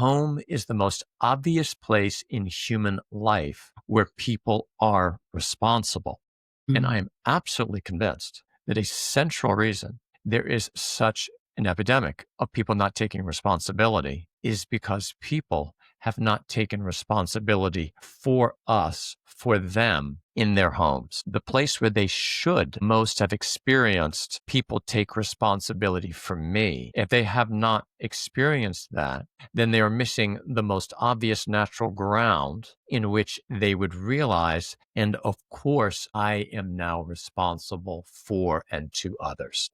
home is the most obvious place in human life where people are responsible. And I am absolutely convinced that a central reason there is such an epidemic of people not taking responsibility is because people have not taken responsibility for us, for them in their homes. The place where they should most have experienced people take responsibility for me. If they have not experienced that, then they are missing the most obvious natural ground in which they would realize, and of course, I am now responsible for and to others.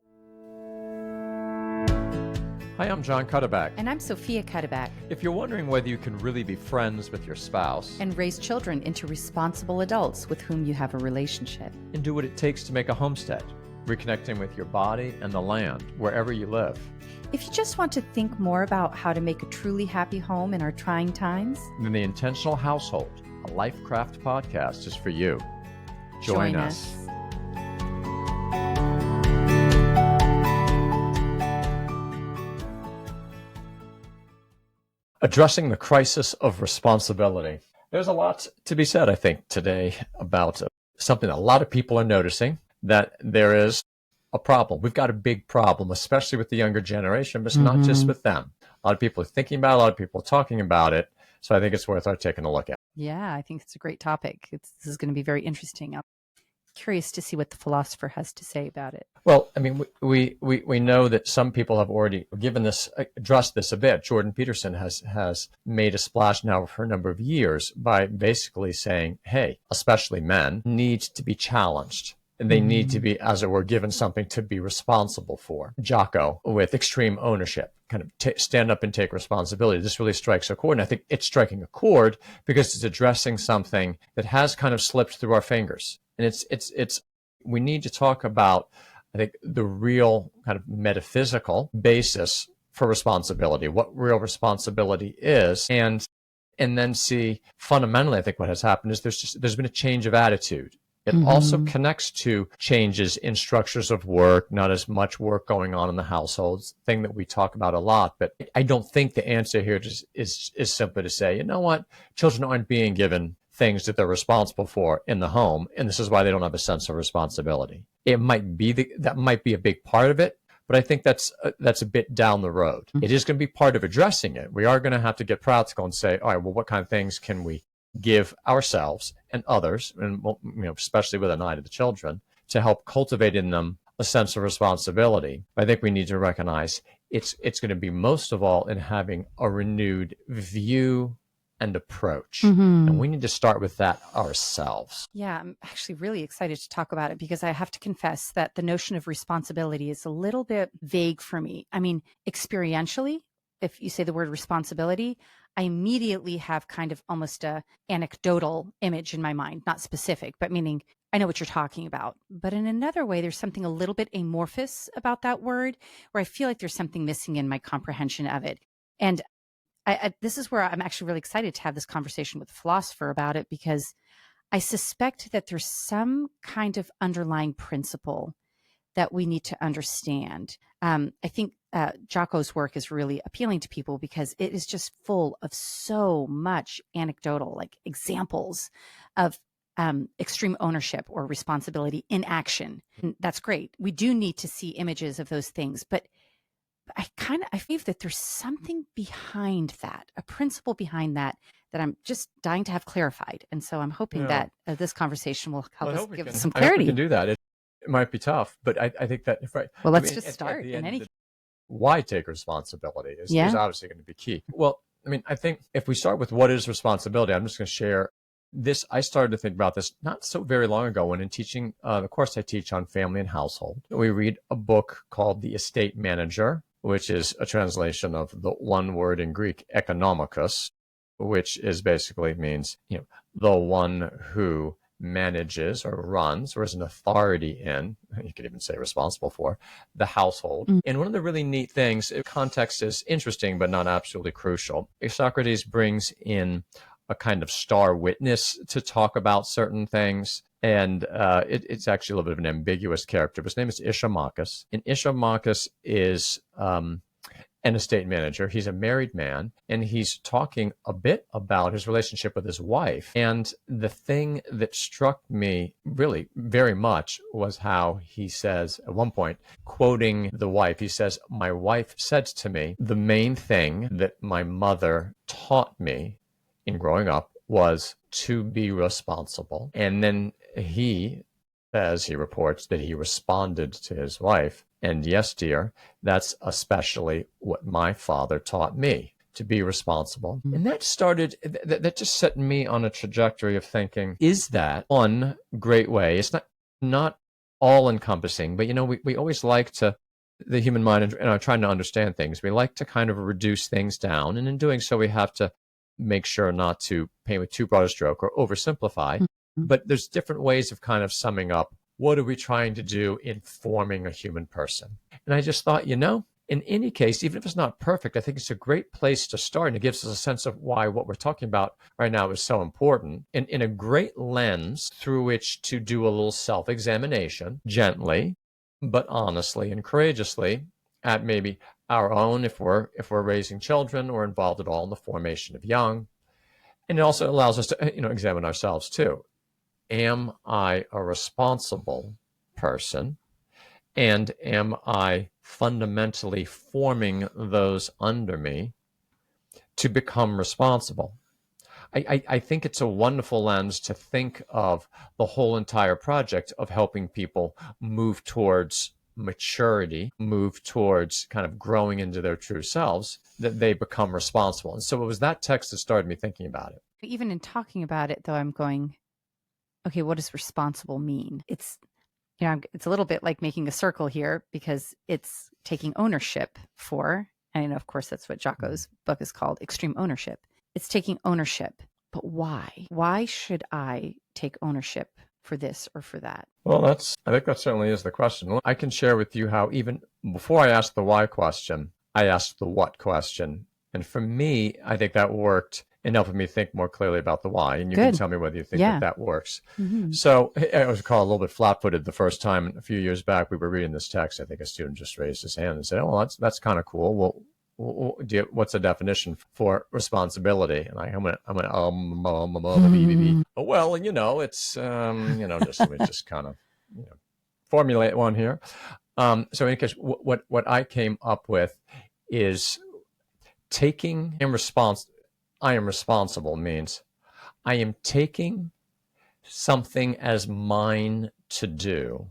Hi, I'm John Cuddeback. And I'm Sofia Cuddeback. If you're wondering whether you can really be friends with your spouse and raise children into responsible adults with whom you have a relationship, and do what it takes to make a homestead, reconnecting with your body and the land wherever you live. If you just want to think more about how to make a truly happy home in our trying times, then the Intentional Household, a LifeCraft podcast, is for you. Join us. Addressing the crisis of responsibility. There's a lot to be said, I think, today about something that a lot of people are noticing, that there is a problem. We've got a big problem, especially with the younger generation, but it's not just with them. A lot of people are thinking about it, a lot of people are talking about it. So I think it's worth our taking a look at. Yeah, I think it's a great topic. This is going to be very interesting. I'm curious to see what the philosopher has to say about it. Well, I mean, we know that some people have already addressed this a bit. Jordan Peterson has made a splash now for a number of years by basically saying, hey, especially men need to be challenged. And they need to be, as it were, given something to be responsible for. Jocko, with extreme ownership, kind of stand up and take responsibility. This really strikes a chord. And I think it's striking a chord because it's addressing something that has kind of slipped through our fingers. And it's we need to talk about, I think, the real kind of metaphysical basis for responsibility, what real responsibility is, and then see fundamentally, I think what has happened is there's been a change of attitude. It also connects to changes in structures of work, not as much work going on in the households, thing that we talk about a lot. But I don't think the answer here is simply to say, you know what, children aren't being given things that they're responsible for in the home, and this is why they don't have a sense of responsibility. It might be that might be a big part of it, but I think that's a bit down the road. It is going to be part of addressing it. We are going to have to get practical and say, all right, well, what kind of things can we give ourselves and others, and especially with an eye to the children, to help cultivate in them a sense of responsibility. I think we need to recognize it's going to be most of all in having a renewed view and approach. And we need to start with that ourselves. Yeah, I'm actually really excited to talk about it because I have to confess that the notion of responsibility is a little bit vague for me. I mean, experientially, if you say the word responsibility, I immediately have kind of almost a anecdotal image in my mind, not specific, but meaning I know what you're talking about. But in another way, there's something a little bit amorphous about that word where I feel like there's something missing in my comprehension of it. And this is where I'm actually really excited to have this conversation with the philosopher about it, because I suspect that there's some kind of underlying principle that we need to understand. I think Jocko's work is really appealing to people because it is just full of so much anecdotal, like examples of extreme ownership or responsibility in action. And that's great. We do need to see images of those things, but I believe that there's something behind that, a principle behind that I'm just dying to have clarified. And so I'm hoping that this conversation will help us give us some clarity. I hope we can do that. It might be tough, but I think that, right. Well, let's just start in any case. Why take responsibility is obviously going to be key. Well, I mean, I think if we start with what is responsibility, I'm just going to share this. I started to think about this not so very long ago when in teaching the course I teach on family and household. We read a book called The Estate Manager, which is a translation of the one word in Greek, economikos, which is basically means, the one who manages or runs or is an authority in, you could even say responsible for, the household. And one of the really neat things, context is interesting, but not absolutely crucial. Socrates brings in a kind of star witness to talk about certain things. And it's actually a little bit of an ambiguous character. His name is Ishomachus. And Ishomachus is an estate manager. He's a married man, and he's talking a bit about his relationship with his wife. And the thing that struck me really very much was how he says at one point, quoting the wife, he says, "My wife said to me, the main thing that my mother taught me in growing up was to be responsible." And then he says, he reports that he responded to his wife, "And yes, dear, that's especially what my father taught me, to be responsible." And that started, that just set me on a trajectory of thinking, is that one great way? It's not all encompassing, but we always like to, the human mind, and trying to understand things, we like to kind of reduce things down. And in doing so, we have to make sure not to paint with too broad a stroke or oversimplify. But there's different ways of kind of summing up, what are we trying to do in forming a human person? And I just thought, in any case, even if it's not perfect, I think it's a great place to start. And it gives us a sense of why what we're talking about right now is so important. And in a great lens through which to do a little self-examination, gently, but honestly and courageously, at maybe our own, if we're raising children or involved at all in the formation of young. And it also allows us to, examine ourselves too. Am I a responsible person? And am I fundamentally forming those under me to become responsible? I think it's a wonderful lens to think of the whole entire project of helping people move towards maturity, move towards kind of growing into their true selves, that they become responsible. And so it was that text that started me thinking about it. Even in talking about it, though, I'm going, okay, what does responsible mean? It's a little bit like making a circle here, because it's taking ownership for, and of course, that's what Jocko's book is called, Extreme Ownership. It's taking ownership. But why? Why should I take ownership for this or for that? Well, I think that certainly is the question. I can share with you how even before I asked the why question, I asked the what question. And for me, I think that worked in helping me think more clearly about the why. And you can tell me whether you think that works. So I was caught a little bit flat-footed the first time. A few years back, we were reading this text. I think a student just raised his hand and said, "Oh, well, that's kind of cool. Well, what's the definition for responsibility?" And I'm gonna oh, well, it's just let me just kind of formulate one here. So in any case, what I came up with is taking I am responsible means I am taking something as mine to do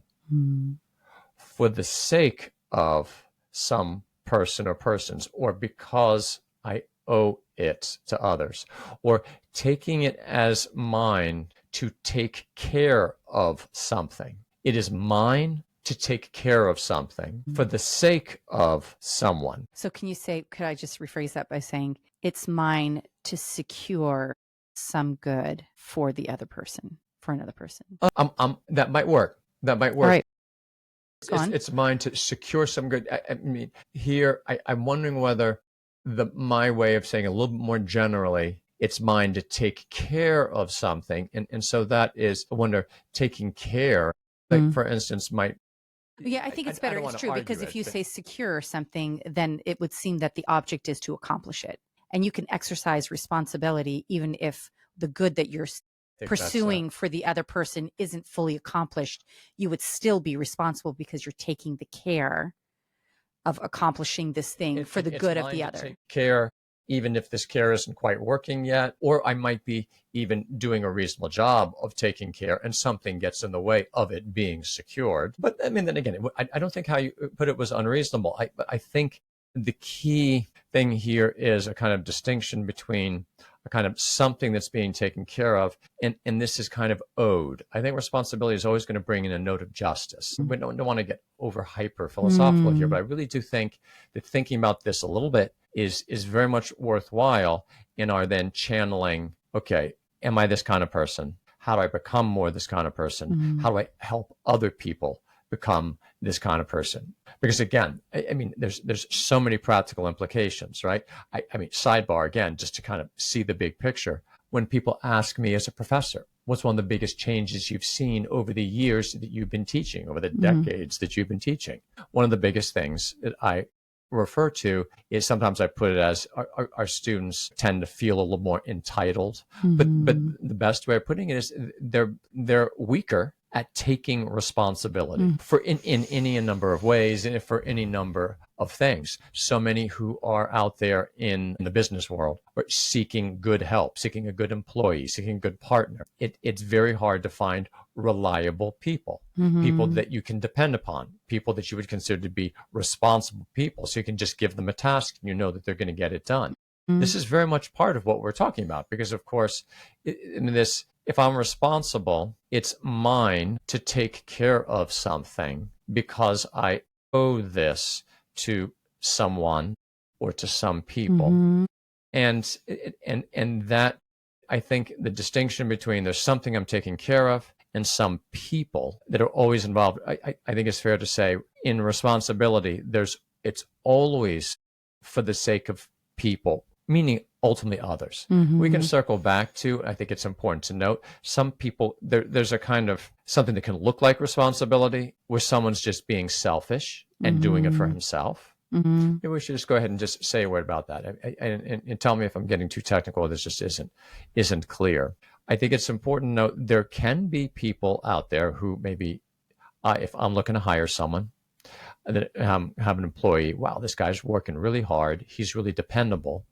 for the sake of some person or persons, or because I owe it to others, or taking it as mine to take care of something. It is mine to take care of something for the sake of someone. So could I just rephrase that by saying it's mine to secure some good for the other person, for another person? That might work. That might work. All right. It's mine to secure some good. I mean, here, I'm wondering whether my way of saying a little bit more generally, it's mine to take care of something. And so that is, I wonder, taking care, like for instance, might. Yeah, I think it's better. It's true, because if you say secure something, then it would seem that the object is to accomplish it. And you can exercise responsibility even if the good that you're pursuing for the other person isn't fully accomplished. You would still be responsible because you're taking the care of accomplishing this thing for the good of the other. Take care, even if this care isn't quite working yet, or I might be even doing a reasonable job of taking care and something gets in the way of it being secured. But I mean, then again, I don't think how you put it was unreasonable. But I think the key thing here is a kind of distinction between a kind of something that's being taken care of, and this is kind of owed. I think responsibility is always going to bring in a note of justice. We don't want to get over hyper philosophical here, but I really do think that thinking about this a little bit is very much worthwhile in our then channeling, okay, am I this kind of person? How do I become more this kind of person? How do I help other people become this kind of person? Because again, I mean, there's so many practical implications, right? I mean, sidebar again, just to kind of see the big picture. When people ask me as a professor, what's one of the biggest changes you've seen over the years that you've been teaching, over the decades that you've been teaching? One of the biggest things that I refer to is, sometimes I put it as our students tend to feel a little more entitled. But the best way of putting it is they're weaker at taking responsibility for in any number of ways and for any number of things. So many who are out there in the business world are seeking good help, seeking a good employee, seeking a good partner. It's very hard to find reliable people, people that you can depend upon, people that you would consider to be responsible people. So you can just give them a task and you know that they're going to get it done. This is very much part of what we're talking about, because of course, if I'm responsible, it's mine to take care of something because I owe this to someone or to some people. And that, I think the distinction between there's something I'm taking care of and some people that are always involved, I think it's fair to say in responsibility, it's always for the sake of people, meaning ultimately others. We can circle back to, I think it's important to note, some people, there's a kind of something that can look like responsibility where someone's just being selfish and doing it for himself. Maybe we should just go ahead and just say a word about that, and tell me if I'm getting too technical or this just isn't clear. I think it's important to note there can be people out there who maybe, if I'm looking to hire someone, that have an employee, wow, this guy's working really hard, he's really dependable.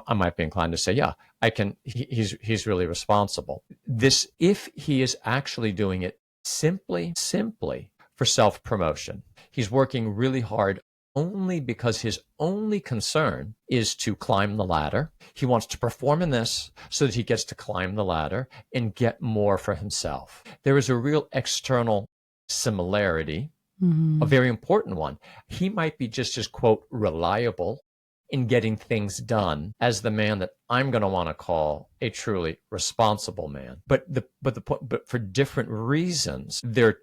I might be inclined to say, yeah, he's really responsible. This, if he is actually doing it simply for self-promotion, he's working really hard only because his only concern is to climb the ladder. He wants to perform in this so that he gets to climb the ladder and get more for himself. There is a real external similarity, a very important one. He might be just as, quote, reliable in getting things done as the man that I'm going to want to call a truly responsible man. But for different reasons, they're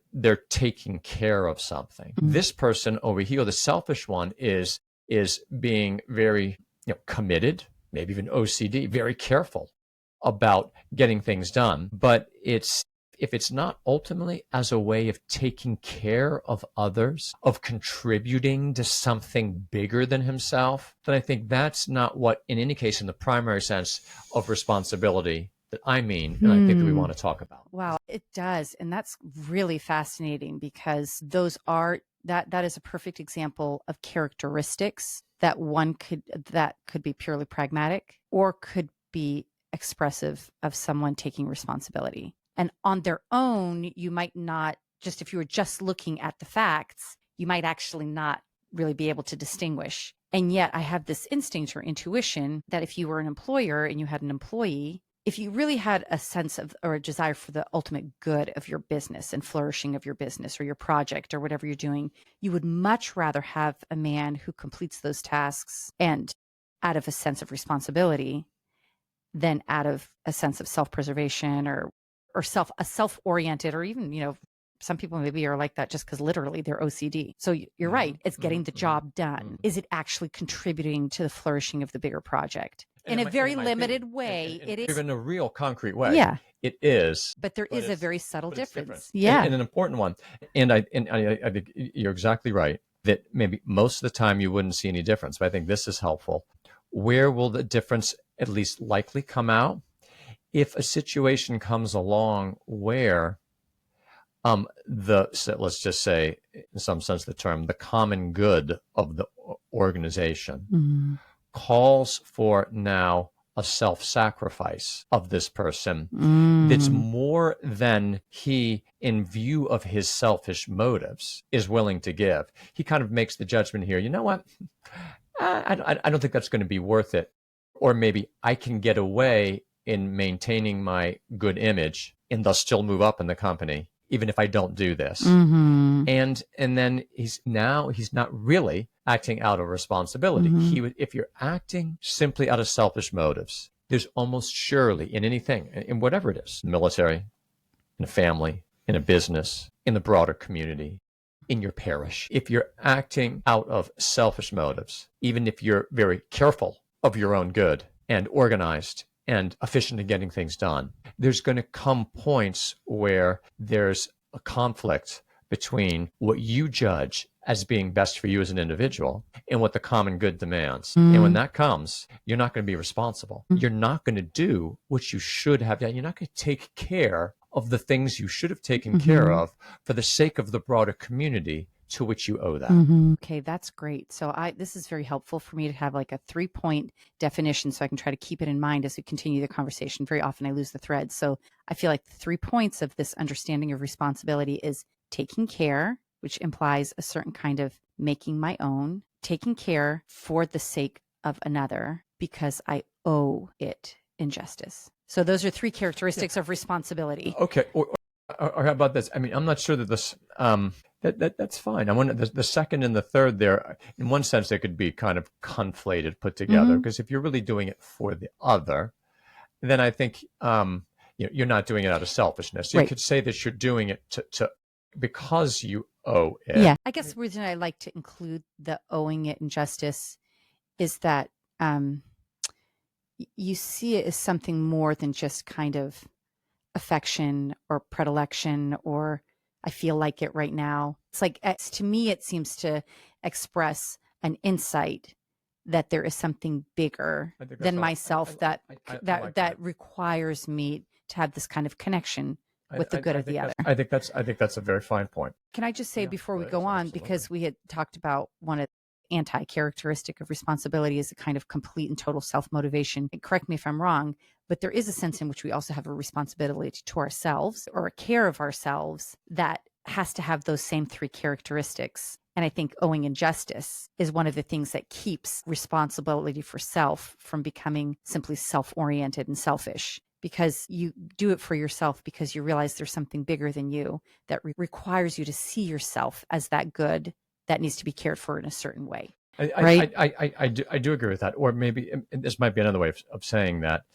taking care of something. This person over here, the selfish one, is being very committed, maybe even OCD, very careful about getting things done. But if it's not ultimately as a way of taking care of others, of contributing to something bigger than himself, then I think that's not what, in any case, in the primary sense of responsibility that I mean, and I think that we want to talk about. Wow, it does. And that's really fascinating, because that is a perfect example of characteristics that could be purely pragmatic or could be expressive of someone taking responsibility. And on their own, you might not, just if you were just looking at the facts, you might actually not really be able to distinguish. And yet I have this instinct or intuition that if you were an employer and you had an employee, if you really had a sense of or a desire for the ultimate good of your business and flourishing of your business or your project or whatever you're doing, you would much rather have a man who completes those tasks and out of a sense of responsibility than out of a sense of self-preservation or self-oriented, or even, some people maybe are like that just because literally they're OCD. So you're right. It's getting the job done. Is it actually contributing to the flourishing of the bigger project? In a very limited way, it is. In a real concrete way. Yeah. It is. But there is a very subtle difference. Yeah. And an important one. And I think you're exactly right that maybe most of the time you wouldn't see any difference. But I think this is helpful. Where will the difference at least likely come out? If a situation comes along where let's just say, in some sense, the term, the common good of the organization calls for now a self-sacrifice of this person that's more than he, in view of his selfish motives, is willing to give. He kind of makes the judgment here, you know what? I don't think that's going to be worth it. Or maybe I can get away in maintaining my good image and thus still move up in the company, even if I don't do this. And then he's not really acting out of responsibility. If you're acting simply out of selfish motives, there's almost surely in anything, in whatever it is, military, in a family, in a business, in the broader community, in your parish, if you're acting out of selfish motives, even if you're very careful of your own good and organized and efficient in getting things done, there's going to come points where there's a conflict between what you judge as being best for you as an individual and what the common good demands. And when that comes, you're not going to be responsible. You're not going to do what you should have done. You're not going to take care of the things you should have taken care of for the sake of the broader community to which you owe that. Okay, that's great. So this is very helpful for me to have like a 3-point definition so I can try to keep it in mind as we continue the conversation. Very often I lose the thread. So I feel like the 3 points of this understanding of responsibility is taking care, which implies a certain kind of making my own, taking care for the sake of another because I owe it injustice. So those are 3 characteristics of responsibility. Okay. Or how about this? I mean, I'm not sure that this that's fine. I want the second and the third there. In one sense, they could be kind of conflated, put together. Because if you're really doing it for the other, then I think you're not doing it out of selfishness. You could say that you're doing it to because you owe it. Yeah. I guess the reason I like to include the owing it injustice is that you see it as something more than just kind of affection or predilection or I feel like it right now. It's like, to me, it seems to express an insight that there is something bigger than myself that requires me to have this kind of connection with the good of the other. I think that's a very fine point. Can I just say before we go on, because we had talked about one of the anti-characteristic of responsibility is a kind of complete and total self-motivation. And correct me if I'm wrong, but there is a sense in which we also have a responsibility to ourselves or a care of ourselves that has to have those same 3 characteristics. And I think owing injustice is one of the things that keeps responsibility for self from becoming simply self-oriented and selfish. Because you do it for yourself because you realize there's something bigger than you that requires you to see yourself as that good that needs to be cared for in a certain way. Right? I do agree with that. Or maybe this might be another way of saying that.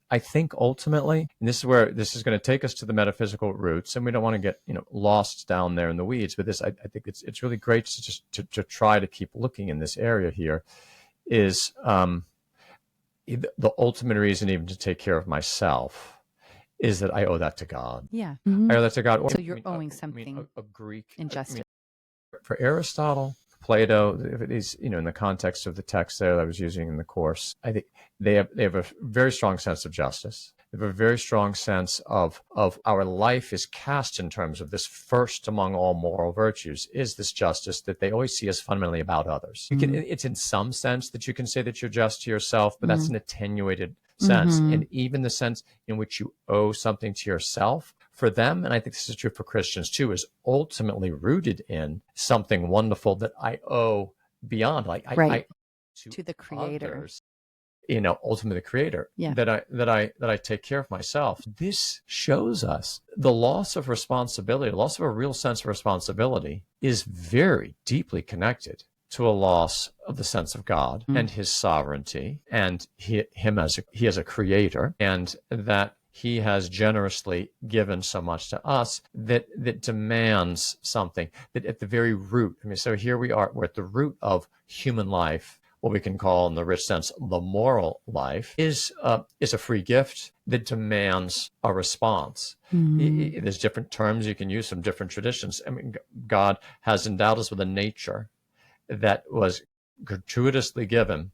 I think ultimately, and this is where this is going to take us to the metaphysical roots, and we don't want to get lost down there in the weeds. But this, I think it's really great to just to try to keep looking in this area here. Is the ultimate reason even to take care of myself is that I owe that to God. Yeah. I owe that to God. So you're owing something a Greek injustice. For Aristotle, Plato, these, in the context of the text there that I was using in the course, I think they have a very strong sense of justice. They have a very strong sense of our life is cast in terms of this first among all moral virtues is this justice that they always see as fundamentally about others. It's in some sense that you can say that you're just to yourself, but that's an attenuated sense. And even the sense in which you owe something to yourself, for them, and I think this is true for Christians too, is ultimately rooted in something wonderful that I owe beyond, like I to the Creator. Others, ultimately the Creator. Yeah. That I take care of myself. This shows us the loss of responsibility, the loss of a real sense of responsibility, is very deeply connected to a loss of the sense of God and His sovereignty, and Him as He as a Creator, and that He has generously given so much to us that demands something that at the very root. I mean, so here we're at the root of human life, what we can call in the rich sense, the moral life, is a free gift that demands a response. There's different terms you can use from different traditions. I mean, God has endowed us with a nature that was gratuitously given,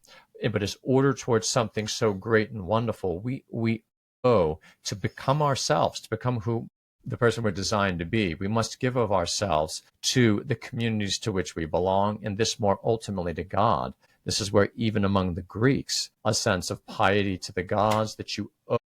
but is ordered towards something so great and wonderful. We owe to become ourselves, to become who the person we're designed to be. We must give of ourselves to the communities to which we belong, and this more ultimately to God. This is where even among the Greeks, a sense of piety to the gods, that you owe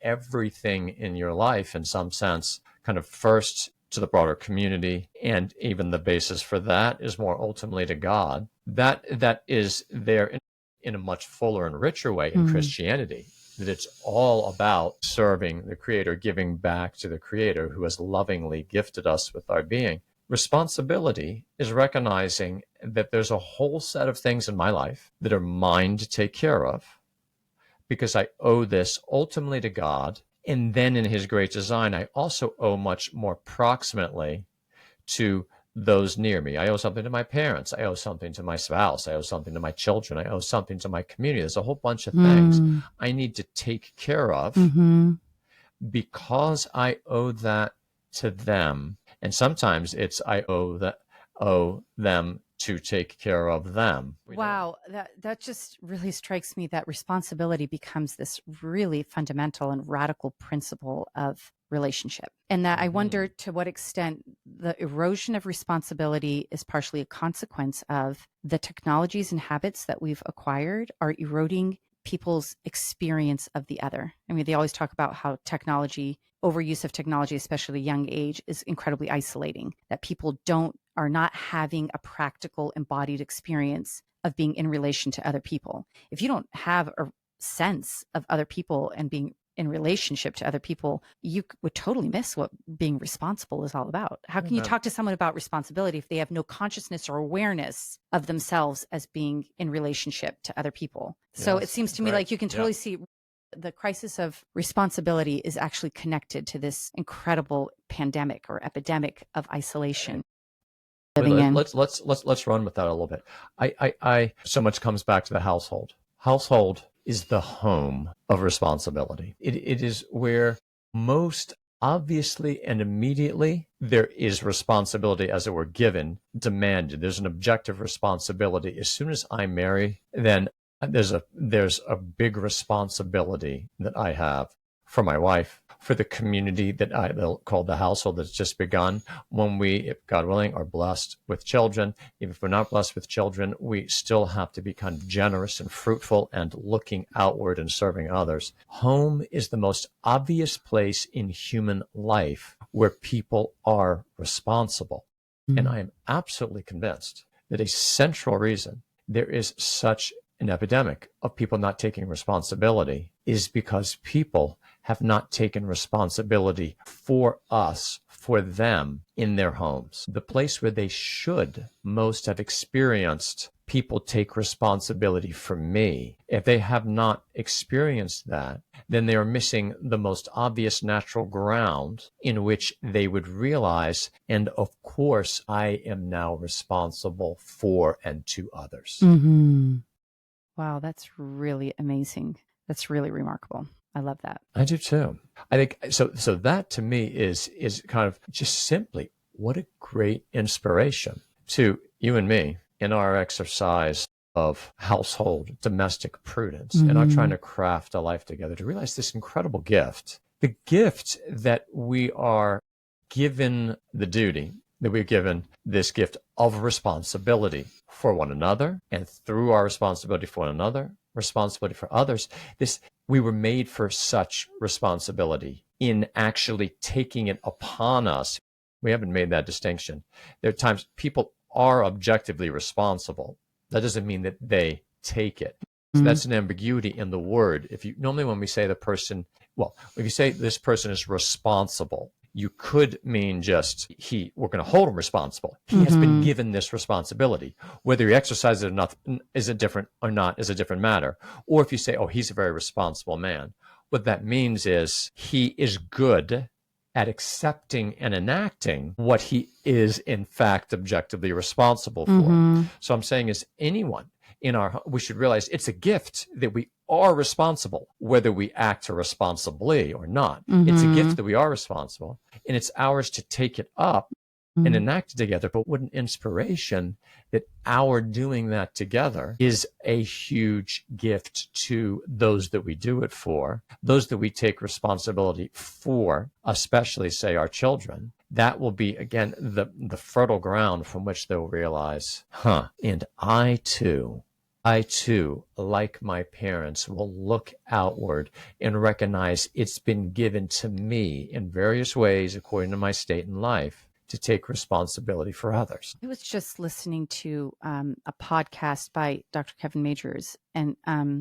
everything in your life in some sense, kind of first to the broader community, and even the basis for that is more ultimately to God. That is there in a much fuller and richer way in Christianity, that it's all about serving the Creator, giving back to the Creator who has lovingly gifted us with our being. Responsibility is recognizing that there's a whole set of things in my life that are mine to take care of because I owe this ultimately to God. And then in His great design, I also owe much more proximately to those near me. I owe something to my parents. I owe something to my spouse. I owe something to my children. I owe something to my community. There's a whole bunch of things I need to take care of because I owe that to them. And sometimes it's I owe owe them to take care of them. Wow, that just really strikes me that responsibility becomes this really fundamental and radical principle of relationship. And that I wonder to what extent the erosion of responsibility is partially a consequence of the technologies and habits that we've acquired are eroding people's experience of the other. I mean, they always talk about how overuse of technology, especially young age, is incredibly isolating, that people are not having a practical embodied experience of being in relation to other people. If you don't have a sense of other people and being in relationship to other people, you would totally miss what being responsible is all about. How can you talk to someone about responsibility if they have no consciousness or awareness of themselves as being in relationship to other people? So it seems to me like you can totally see the crisis of responsibility is actually connected to this incredible pandemic or epidemic of isolation. Let's run with that a little bit. I so much comes back to the household. Household is the home of responsibility. It is where most obviously and immediately there is responsibility, as it were, demanded. There's an objective responsibility. As soon as I marry, then there's a big responsibility that I have for my wife, for the community that they'll call the household that's just begun. When we, if God willing, are blessed with children, even if we're not blessed with children, we still have to be kind of generous and fruitful and looking outward and serving others. Home is the most obvious place in human life where people are responsible. And I am absolutely convinced that a central reason there is such an epidemic of people not taking responsibility is because people have not taken responsibility for us, for them in their homes. The place where they should most have experienced people take responsibility for me. If they have not experienced that, then they are missing the most obvious natural ground in which they would realize, and of course, I am now responsible for and to others. Mm-hmm. Wow, that's really amazing. That's really remarkable. I love that. I do too. I think so. So that to me is kind of just simply what a great inspiration to you and me in our exercise of household domestic prudence and our trying to craft a life together to realize this incredible gift, the gift that we are given the duty, that we're given this gift of responsibility for one another, and through our responsibility for one another, responsibility for others, we were made for such responsibility in actually taking it upon us. We haven't made that distinction. There are times people are objectively responsible. That doesn't mean that they take it. So that's an ambiguity in the word. Normally when we say if you say this person is responsible, you could mean just we're going to hold him responsible. He has been given this responsibility. Whether he exercises it or not is a different matter. Or if you say, oh, he's a very responsible man, what that means is he is good at accepting and enacting what he is in fact objectively responsible for. So I'm saying is anyone we should realize it's a gift that we are responsible, whether we act responsibly or not. It's a gift that we are responsible, and it's ours to take it up and enact it together. But what an inspiration that our doing that together is a huge gift to those that we do it for, those that we take responsibility for, especially, say, our children. That will be, again, the fertile ground from which they'll realize, and I too, like my parents, will look outward and recognize it's been given to me in various ways according to my state in life to take responsibility for others. I was just listening to a podcast by Dr. Kevin Majors, and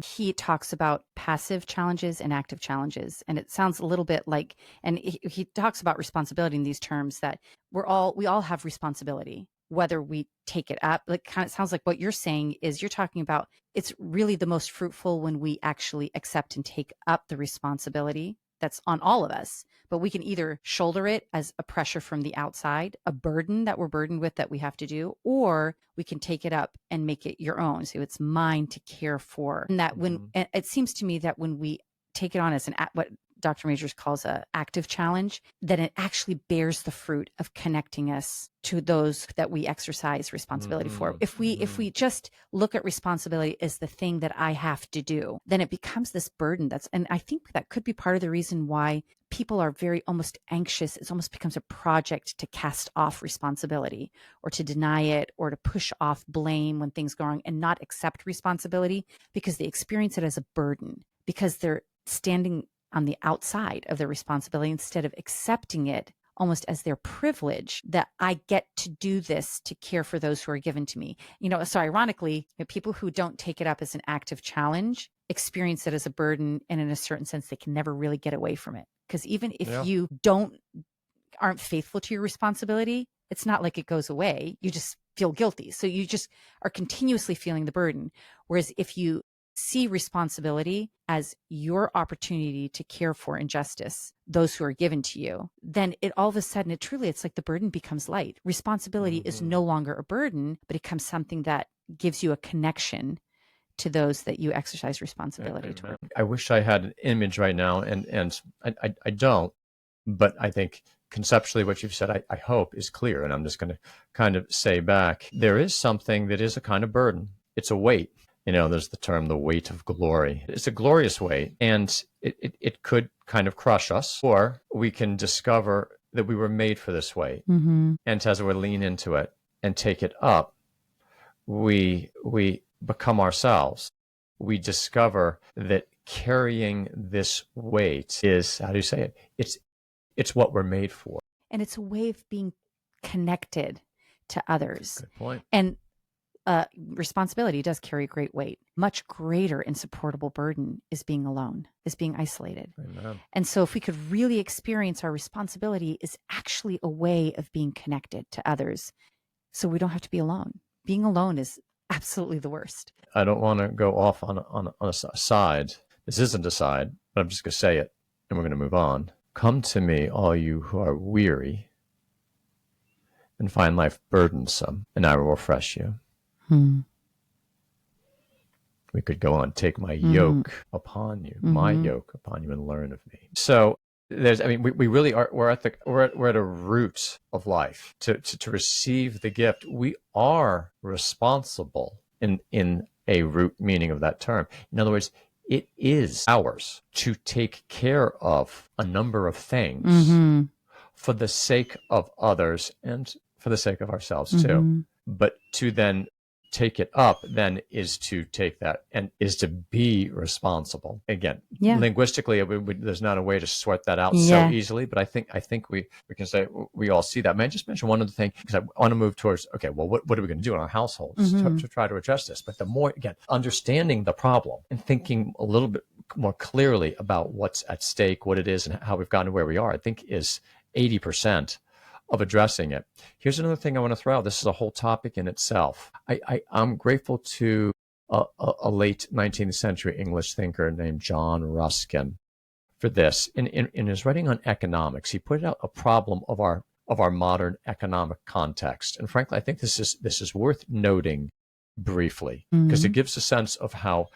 he talks about passive challenges and active challenges. And it sounds a little bit like, and he talks about responsibility in these terms, that we all have responsibility, whether we take it up. Like, kind of sounds like what you're saying is you're talking about it's really the most fruitful when we actually accept and take up the responsibility that's on all of us. But we can either shoulder it as a pressure from the outside, a burden that we're burdened with that we have to do, or we can take it up and make it your own. So it's mine to care for. And that and it seems to me that when we take it on as what Dr. Majors calls a active challenge, then it actually bears the fruit of connecting us to those that we exercise responsibility for. If we just look at responsibility as the thing that I have to do, then it becomes this burden and I think that could be part of the reason why people are very almost anxious. It almost becomes a project to cast off responsibility or to deny it or to push off blame when things go wrong and not accept responsibility because they experience it as a burden, because they're standing on the outside of their responsibility instead of accepting it almost as their privilege that I get to do this to care for those who are given to me. So ironically, people who don't take it up as an active challenge experience it as a burden, and in a certain sense, they can never really get away from it. Because even if you aren't faithful to your responsibility, it's not like it goes away. You just feel guilty. So you just are continuously feeling the burden. Whereas if you see responsibility as your opportunity to care for injustice, those who are given to you, then it all of a sudden, it's like the burden becomes light. Responsibility is no longer a burden, but it becomes something that gives you a connection to those that you exercise responsibility toward. I wish I had an image right now, and I don't, but I think conceptually what you've said, I hope, is clear. And I'm just going to kind of say back, there is something that is a kind of burden. It's a weight. There's the term, the weight of glory. It's a glorious weight, and it could kind of crush us, or we can discover that we were made for this weight. And as we lean into it and take it up, we become ourselves. We discover that carrying this weight is, how do you say it? It's what we're made for. And it's a way of being connected to others. Good point. And responsibility does carry a great weight. Much greater insupportable burden is being alone, is being isolated. Amen. And so if we could really experience our responsibility is actually a way of being connected to others, so we don't have to be alone. Being alone is absolutely the worst. I don't want to go off on a side. This isn't a side, but I'm just going to say it, and we're going to move on. Come to me, all you who are weary and find life burdensome, and I will refresh you. We could go on, take my yoke upon you, my yoke upon you, and learn of me. So we really are, we're at a root of life. To receive the gift, we are responsible in a root meaning of that term. In other words, it is ours to take care of a number of things for the sake of others and for the sake of ourselves too. But to then take it up then is to take that and is to be responsible. Again, linguistically, there's not a way to sort that out so easily, but I think we can say we all see that. May I just mention one other thing? Because I want to move towards, okay, well, what are we going to do in our households to try to address this? But the more, again, understanding the problem and thinking a little bit more clearly about what's at stake, what it is, and how we've gotten to where we are, I think is 80% of addressing it. Here's another thing I want to throw out. This is a whole topic in itself. I'm grateful to a late 19th century English thinker named John Ruskin for this. In his writing on economics, he put out a problem of our modern economic context. And frankly, I think this is worth noting briefly because it gives a sense of how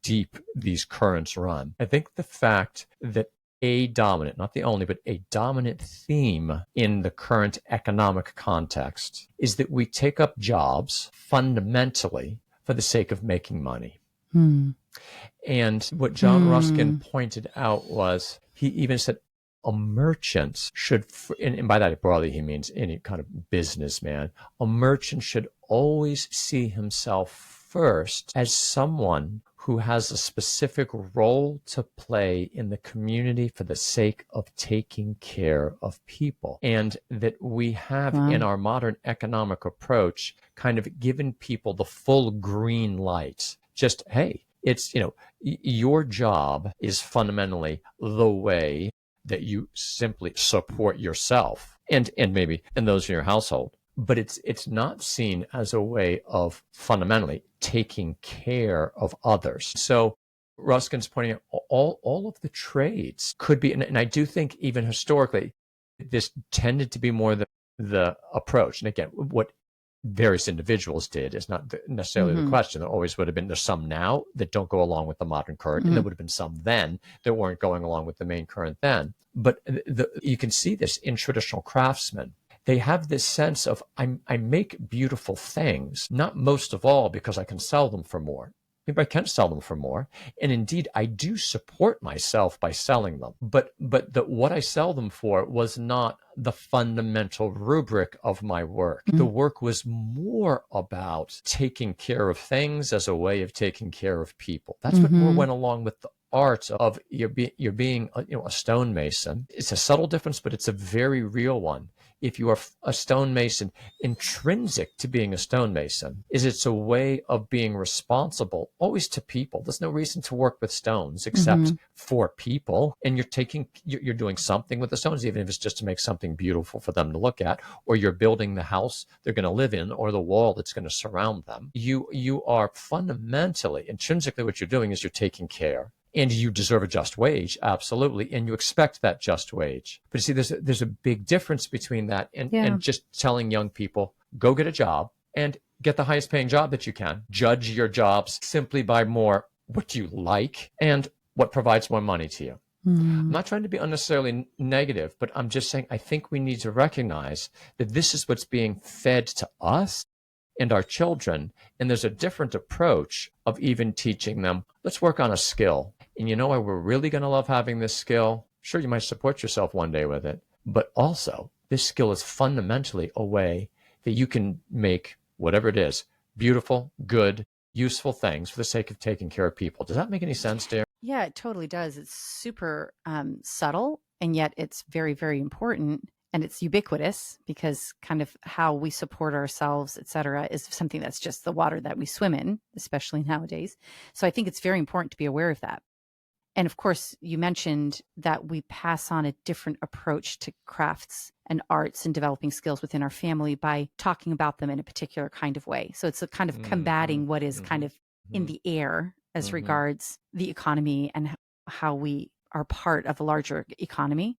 deep these currents run. I think the fact that a dominant, not the only, but a dominant theme in the current economic context is that we take up jobs fundamentally for the sake of making money. And what John Ruskin pointed out was, he even said, a merchant should, and by that broadly he means any kind of businessman, a merchant should always see himself first as someone who has a specific role to play in the community for the sake of taking care of people. And that we have in our modern economic approach kind of given people the full green light. Just, hey, it's, your job is fundamentally the way that you simply support yourself and maybe in those in your household. But it's not seen as a way of fundamentally taking care of others. So Ruskin's pointing out all of the trades could be, and I do think even historically, this tended to be more the approach. And again, what various individuals did is not necessarily the question. There always would have been, there's some now that don't go along with the modern current, and there would have been some then that weren't going along with the main current then. But you can see this in traditional craftsmen. They have this sense of, I make beautiful things, not most of all because I can sell them for more. Maybe I can sell them for more. And indeed, I do support myself by selling them. But what I sell them for was not the fundamental rubric of my work. The work was more about taking care of things as a way of taking care of people. That's what more went along with the art of you're being a stonemason. It's a subtle difference, but it's a very real one. If you are a stonemason, intrinsic to being a stonemason is it's a way of being responsible always to people. There's no reason to work with stones except for people. And you're doing something with the stones, even if it's just to make something beautiful for them to look at, or you're building the house they're going to live in or the wall that's going to surround them. You are fundamentally, intrinsically, what you're doing is you're taking care. And you deserve a just wage, absolutely, and you expect that just wage. But you see, there's a big difference between that and just telling young people, go get a job and get the highest paying job that you can. Judge your jobs simply by more what you like and what provides more money to you. I'm not trying to be unnecessarily negative, but I'm just saying I think we need to recognize that this is what's being fed to us and our children. And there's a different approach of even teaching them, let's work on a skill. And you know why we're really going to love having this skill? Sure, you might support yourself one day with it, but also this skill is fundamentally a way that you can make whatever it is, beautiful, good, useful things for the sake of taking care of people. Does that make any sense, dear? Yeah, it totally does. It's super subtle, and yet it's very, very important. And it's ubiquitous because kind of how we support ourselves, et cetera, is something that's just the water that we swim in, especially nowadays. So I think it's very important to be aware of that. And of course, you mentioned that we pass on a different approach to crafts and arts and developing skills within our family by talking about them in a particular kind of way. So it's a kind of combating what is kind of in the air as regards the economy and how we are part of a larger economy.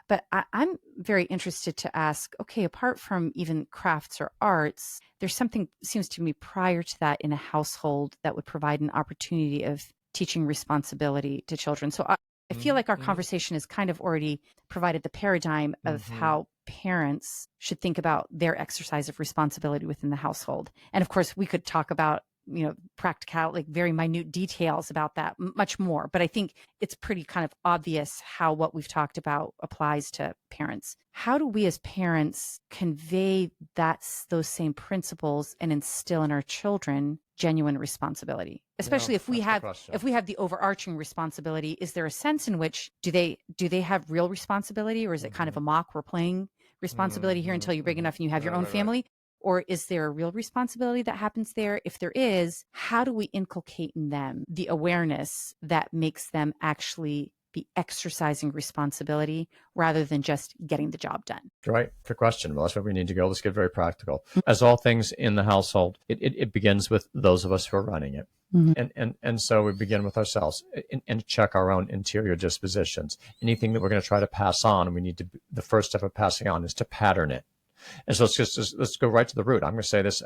But I'm very interested to ask, okay, apart from even crafts or arts, there's something seems to me prior to that in a household that would provide an opportunity of teaching responsibility to children. So I feel like our conversation has kind of already provided the paradigm of how parents should think about their exercise of responsibility within the household. And of course, we could talk about practical, like very minute details about that much more. But I think it's pretty kind of obvious how what we've talked about applies to parents. How do we as parents convey those same principles and instill in our children genuine responsibility? Especially if we have the overarching responsibility, is there a sense in which do they have real responsibility, or is it kind of a mock, we're playing responsibility here until you're big enough and you have your own family? Or is there a real responsibility that happens there? If there is, how do we inculcate in them the awareness that makes them actually be exercising responsibility rather than just getting the job done? Right. Good question. Well, that's where we need to go. Let's get very practical. As all things in the household, it begins with those of us who are running it. And so we begin with ourselves and check our own interior dispositions. Anything that we're going to try to pass on, the first step of passing on is to pattern it. And so let's go right to the root. I'm going to say this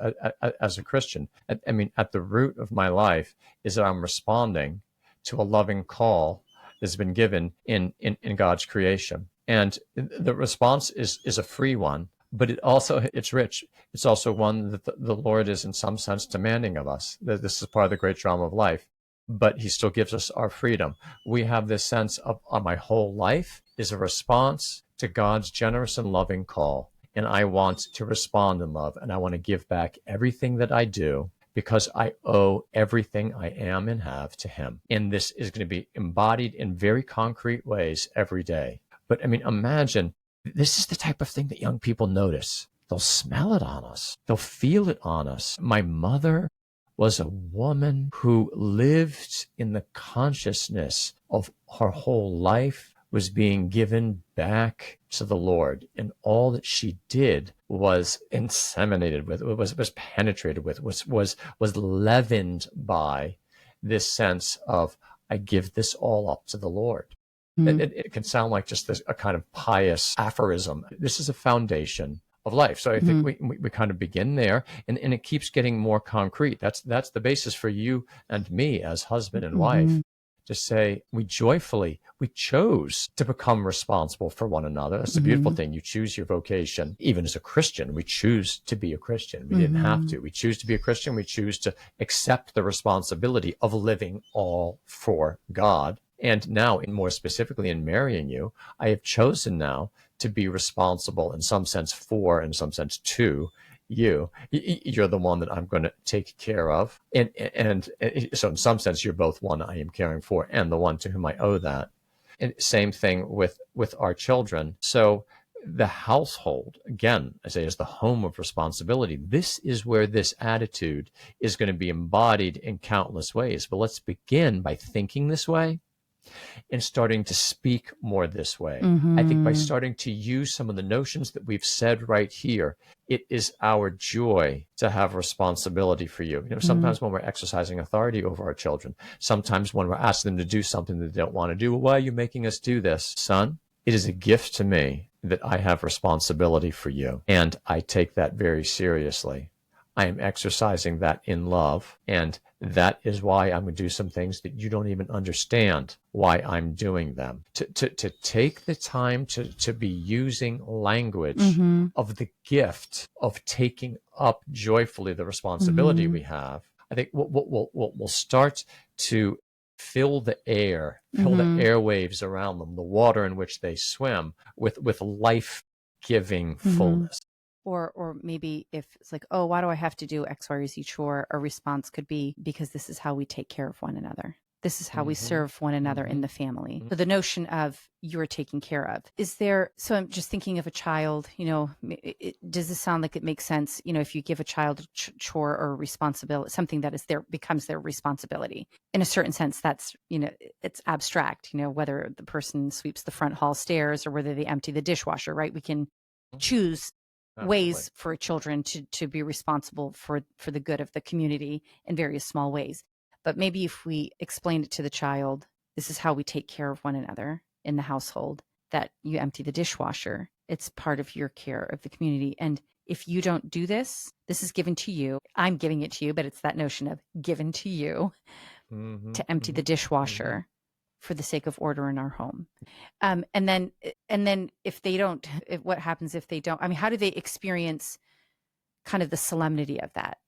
as a Christian. At the root of my life is that I'm responding to a loving call that's been given in God's creation. And the response is a free one, but it's rich. It's also one that the Lord is in some sense demanding of us. This is part of the great drama of life, but he still gives us our freedom. We have this sense of my whole life is a response to God's generous and loving call. And I want to respond in love, and I want to give back everything that I do because I owe everything I am and have to him. And this is going to be embodied in very concrete ways every day. But imagine, this is the type of thing that young people notice. They'll smell it on us. They'll feel it on us. My mother was a woman who lived in the consciousness of her whole life was being given back to the Lord, and all that she did was inseminated with, was penetrated with, was leavened by this sense of, I give this all up to the Lord. It can sound like just a kind of pious aphorism. This is a foundation of life. So I think we kind of begin there, and it keeps getting more concrete. That's the basis for you and me as husband and wife, to say we chose to become responsible for one another. That's the beautiful thing. You choose your vocation. Even as a Christian, we choose to be a Christian. We didn't have to. We choose to be a Christian. We choose to accept the responsibility of living all for God. And now, more specifically in marrying you, I have chosen now to be responsible in some sense for, in some sense to you. You're the one that I'm going to take care of. And so in some sense, you're both one I am caring for and the one to whom I owe that. And same thing with our children. So the household, again, I say, is the home of responsibility. This is where this attitude is going to be embodied in countless ways. But let's begin by thinking this way and starting to speak more this way. I think by starting to use some of the notions that we've said right here, it is our joy to have responsibility for you. Sometimes when we're exercising authority over our children, sometimes when we're asking them to do something that they don't want to do, well, why are you making us do this, son? It is a gift to me that I have responsibility for you, and I take that very seriously. I am exercising that in love, and that is why I'm going to do some things that you don't even understand why I'm doing them. To take the time to be using language of the gift of taking up joyfully the responsibility we have, I think we'll start to fill the airwaves around them, the water in which they swim, with life-giving fullness. Or maybe if it's like, oh, why do I have to do X, Y, or Z chore? A response could be, because this is how we take care of one another. This is how we serve one another in the family. So the notion of you're taken care of. So I'm just thinking of a child, does this sound like it makes sense? If you give a child a chore or a responsibility, something that becomes their responsibility. In a certain sense, that's, it's abstract, whether the person sweeps the front hall stairs or whether they empty the dishwasher, right? We can choose ways for children to be responsible for the good of the community in various small ways. But maybe if we explain it to the child, this is how we take care of one another in the household, that you empty the dishwasher. It's part of your care of the community. And if you don't do this, this is given to you. I'm giving it to you, but it's that notion of given to you to empty the dishwasher for the sake of order in our home. And then if they don't, what happens if they don't? I mean, how do they experience kind of the solemnity of that?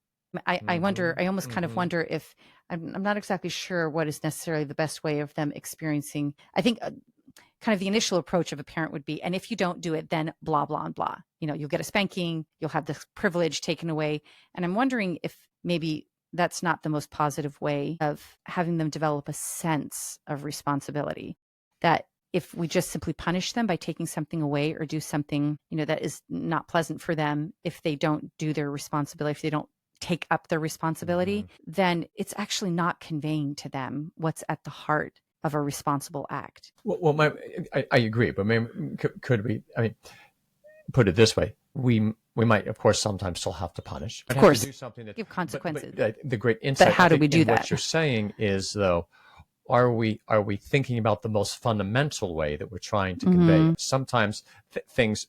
I wonder, I almost kind of wonder if, I'm not exactly sure what is necessarily the best way of them experiencing. I think kind of the initial approach of a parent would be, and if you don't do it, then blah, blah, and blah. You'll get a spanking, you'll have this privilege taken away. And I'm wondering if maybe that's not the most positive way of having them develop a sense of responsibility. That if we just simply punish them by taking something away or do something, that is not pleasant for them, if they don't do their responsibility, if they don't take up their responsibility, then it's actually not conveying to them what's at the heart of a responsible act. Well, I agree, but maybe could we? I mean, put it this way: we might, of course, sometimes still have to punish. Of course, have to do something that give consequences. But the great insight. But how do we do that? What you're saying is, though, are we thinking about the most fundamental way that we're trying to convey? Sometimes things,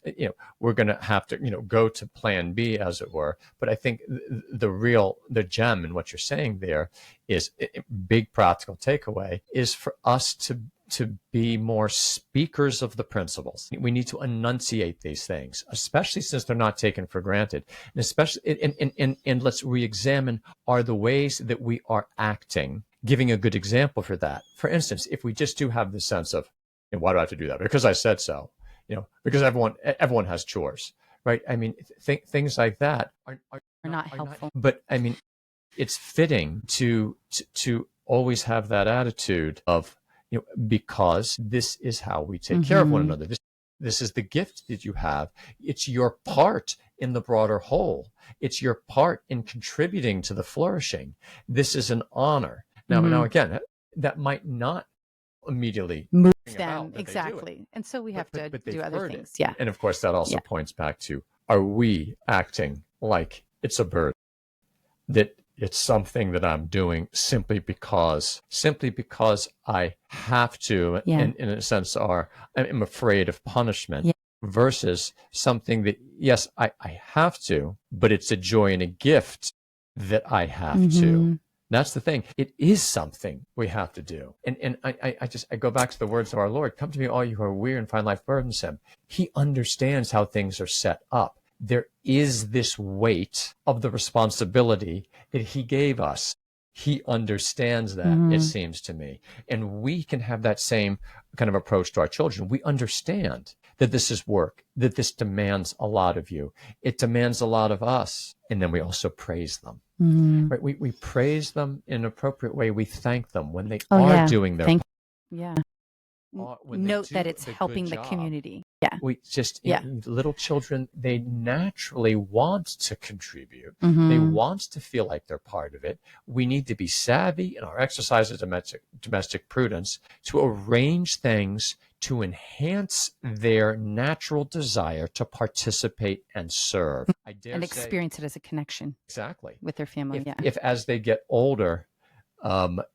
we're going to have to, go to plan B, as it were. But I think the gem in what you're saying there is big practical takeaway is for us to be more speakers of the principles. We need to enunciate these things, especially since they're not taken for granted. And especially, and let's re-examine, are the ways that we are acting giving a good example for that. For instance, if we just do have this sense of, why do I have to do that? Because I said so, because everyone has chores, right? I mean, things like that are not helpful. But I mean, it's fitting to always have that attitude of, because this is how we take care of one another. This is the gift that you have. It's your part in the broader whole. It's your part in contributing to the flourishing. This is an honor. Now again, that might not immediately move them exactly, and so we have to do other things. Yeah, and of course that also points back to: are we acting like it's a burden? That it's something that I'm doing simply because I have to, and in a sense, I'm afraid of punishment. versus something that, yes, I have to, but it's a joy and a gift that I have to. That's the thing. It is something we have to do. And I go back to the words of our Lord, come to me, all you who are weary and find life burdensome. He understands how things are set up. There is this weight of the responsibility that he gave us. He understands that, it seems to me. And we can have that same kind of approach to our children. We understand that this is work, that this demands a lot of you. It demands a lot of us. And then we also praise them. Right? We praise them in an appropriate way. We thank them when they are doing their part. Yeah. When Note that it's helping the community. Yeah. We just, little children, they naturally want to contribute. They want to feel like they're part of it. We need to be savvy in our exercise of domestic prudence to arrange things to enhance their natural desire to participate and serve. And experience it as a connection. Exactly. With their family. If as they get older,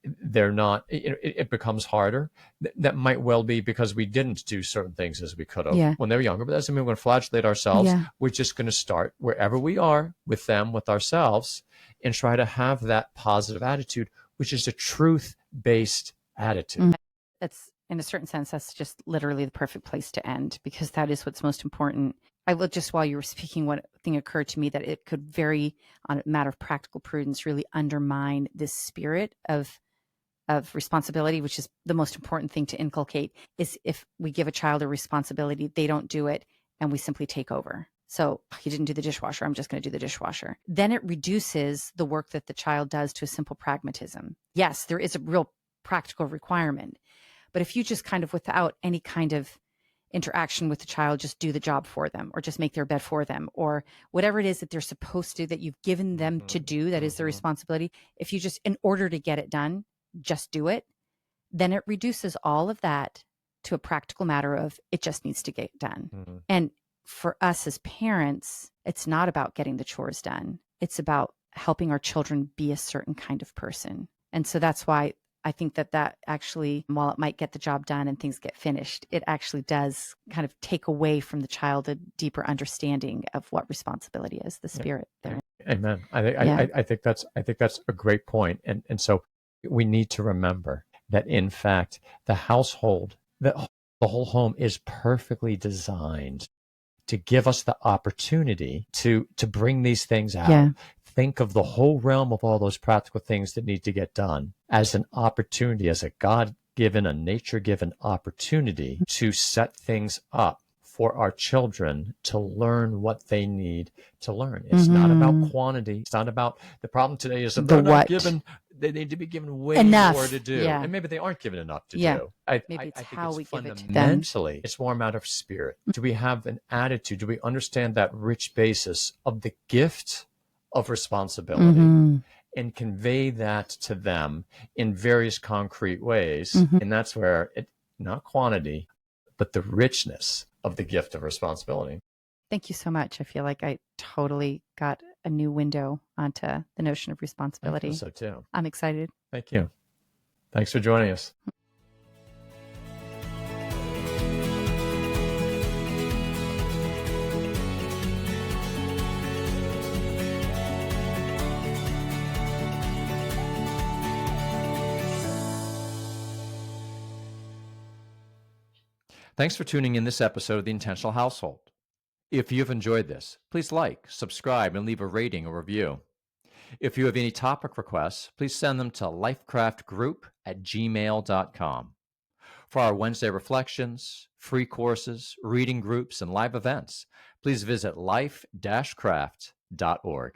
they're not, it becomes harder. That might well be because we didn't do certain things as we could have when they were younger, but that doesn't mean we're going to flagellate ourselves. We're just going to start wherever we are with them, with ourselves, and try to have that positive attitude, which is a truth-based attitude. That's, in a certain sense, that's just literally the perfect place to end, because that is what's most important. I will just, while you were speaking, one thing occurred to me that it could very, on a matter of practical prudence, really undermine this spirit of responsibility, which is the most important thing to inculcate, is if we give a child a responsibility, they don't do it, and we simply take over. So you didn't do the dishwasher, I'm just going to do the dishwasher. Then it reduces the work that the child does to a simple pragmatism. Yes, there is a real practical requirement, but if you just kind of, without any kind of interaction with the child, just do the job for them, or just make their bed for them, or whatever it is that they're supposed to, that you've given them to do, that is their responsibility. If you just, in order to get it done, just do it, then it reduces all of that to a practical matter of, it just needs to get done. And for us as parents, it's not about getting the chores done. It's about helping our children be a certain kind of person. And so that's why I think that actually, while it might get the job done and things get finished, it actually does kind of take away from the child a deeper understanding of what responsibility is, the spirit there. Amen. I think that's a great point. And so we need to remember that, in fact, the household, the whole home is perfectly designed to give us the opportunity to bring these things out. Think of the whole realm of all those practical things that need to get done as an opportunity, as a God-given, a nature-given opportunity to set things up for our children to learn what they need to learn. It's not about quantity. It's not about, the problem today is that they're not given, they need to be given way more to do. And maybe they aren't given enough to do. Maybe it's how we give it to them. Fundamentally, it's more a matter of spirit. Do we have an attitude? Do we understand that rich basis of the gift of responsibility and convey that to them in various concrete ways? And that's where it, not quantity, but the richness of the gift of responsibility. Thank you so much. I feel like I totally got a new window onto the notion of responsibility. I feel so too. I'm excited. Thank you. Thanks for joining us. Thanks for tuning in this episode of The Intentional Household. If you've enjoyed this, please like, subscribe, and leave a rating or review. If you have any topic requests, please send them to lifecraftgroup@gmail.com. For our Wednesday reflections, free courses, reading groups, and live events, please visit life-craft.org.